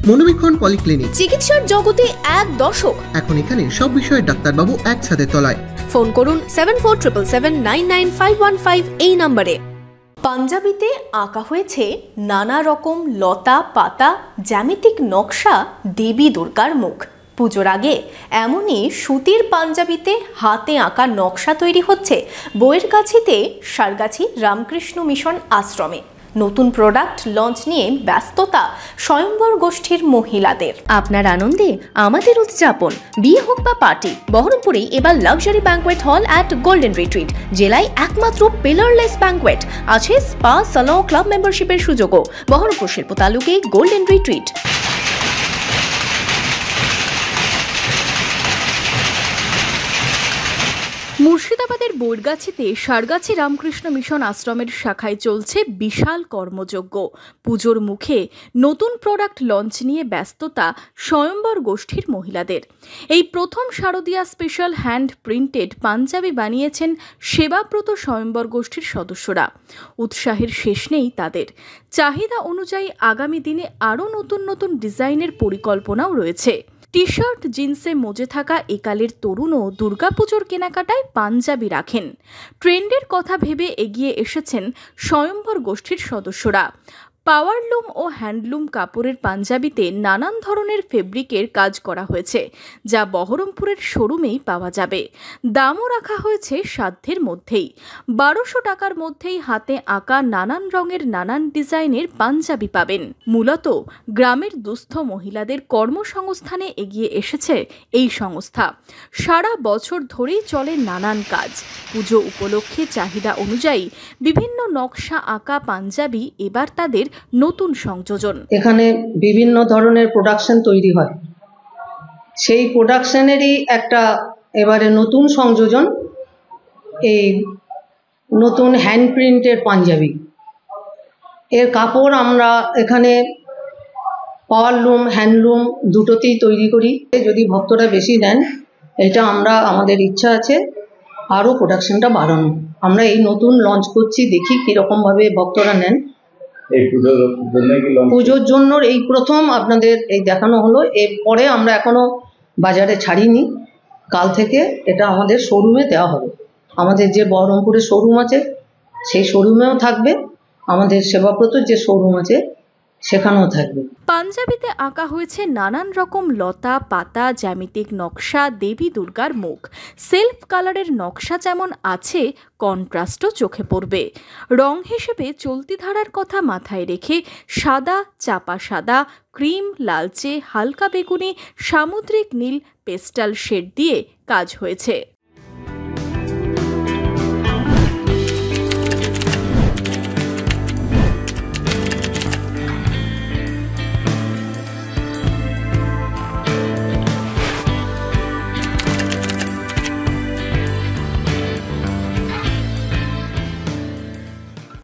মনোবীক্ষণ polyclinic, চিকিৎসার জগতে এক দশক। এখন এখানে সব বিষয়ে ডাক্তারবাবু এক ছাদের তলায়। ফোন করুন 7477799515 এই নম্বরে। পাঞ্জাবিতে আঁকা হয়েছে নানা রকম লতা পাতা, জ্যামিতিক নকশা, দেবী দুর্গার মুখ। পুজোর আগে এমনই সুতির পাঞ্জাবিতে হাতে আঁকা নকশা তৈরি হচ্ছে বইয়েরগাছিতে সারগাছি রামকৃষ্ণ মিশন আশ্রমে। নতুন প্রোডাক্ট লঞ্চ নিয়ে ব্যস্ততা স্বয়ম্বর গোষ্ঠীর মহিলাদের। আপনার আনন্দে আমাদের উদযাপন। বিয়ে হোক বা পার্টি, বহরমপুরে এবার luxury banquet hall at golden retreat. জেলায় একমাত্র পিলারলেস ব্যাঙ্কোয়েট, আছে স্পা, সালন, ক্লাব মেম্বারশিপের সুযোগও। বহরমপুর শিল্প তালুকে গোল্ডেন রিট্রিট। মুর্শিদাবাদের বইরগাছিতে সারগাছি রামকৃষ্ণ মিশন আশ্রমের শাখায় চলছে বিশাল কর্মযজ্ঞ। পুজোর মুখে নতুন প্রোডাক্ট লঞ্চ নিয়ে ব্যস্ততা স্বয়ম্বর গোষ্ঠীর মহিলাদের। এই প্রথম শারদীয়া স্পেশাল হ্যান্ড প্রিন্টেড পাঞ্জাবি বানিয়েছেন সেবাব্রত স্বয়ম্বর গোষ্ঠীর সদস্যরা। উৎসাহের শেষ নেই তাদের। চাহিদা অনুযায়ী আগামী দিনে আরও নতুন নতুন ডিজাইনের পরিকল্পনাও রয়েছে। টি শার্ট, জিন্সে মজে থাকা একালের তরুণও দুর্গাপুজোর কেনাকাটায় পাঞ্জাবি রাখেন। ট্রেন্ডের কথা ভেবে এগিয়ে এসেছেন স্বয়ম্বর গোষ্ঠীর সদস্যরা। পাওয়ারলুম ও হ্যান্ডলুম কাপড়ের পাঞ্জাবিতে নানান ধরনের ফেব্রিকের কাজ করা হয়েছে, যা বহরমপুরের শোরুমেই পাওয়া যাবে। দামও রাখা হয়েছে সাধ্যের মধ্যেই। 1200 টাকার মধ্যেই হাতে আঁকা নানান রঙের নানান ডিজাইনের পাঞ্জাবি পাবেন। মূলত গ্রামের দুস্থ মহিলাদের কর্মসংস্থানে এগিয়ে এসেছে এই সংস্থা। সারা বছর ধরেই চলে নানান কাজ। পুজো উপলক্ষে চাহিদা অনুযায়ী বিভিন্ন নকশা আঁকা পাঞ্জাবি এবার তাদের নতুন সংযোজন। এখানে বিভিন্ন ধরনের প্রোডাকশন তৈরি হয়, সেই প্রোডাকশনেরই একটা এবারে নতুন সংযোজন এই নতুন হ্যান্ড প্রিন্টের পাঞ্জাবি। এর কাপড় আমরা এখানে পাওয়ারলুম, হ্যান্ডলুম দুটোতেই তৈরি করি। যদি ভক্তরা বেশি নেন, এটা আমাদের ইচ্ছা আছে আরও প্রোডাকশনটা বাড়ানো। আমরা এই নতুন লঞ্চ করছি, দেখি কীরকমভাবে ভক্তরা নেন। পুজোর জন্য এই প্রথম আপনাদের এই দেখানো হলো। এরপরে আমরা এখনো বাজারে ছাড়িনি। কাল থেকে এটা আমাদের শোরুমে দেওয়া হবে। আমাদের যে বহরমপুরে শোরুম আছে সেই শোরুমেও থাকবে, আমাদের সেবাব্রত যে শোরুম আছে সেখানেও থাকবে। পাঞ্জাবিতে আঁকা হয়েছে নানান রকম লতা পাতা, জ্যামিতিক নকশা, দেবী দুর্গার মুখ। সেলফ কালারের নকশা যেমন আছে, কন্ট্রাস্টও চোখে পড়বে। রং হিসেবে চলতি ধারার কথা মাথায় রেখে সাদা, চাপা সাদা, ক্রিম, লালচে, হালকা বেগুনি, সামুদ্রিক নীল, পেস্টাল শেড দিয়ে কাজ হয়েছে।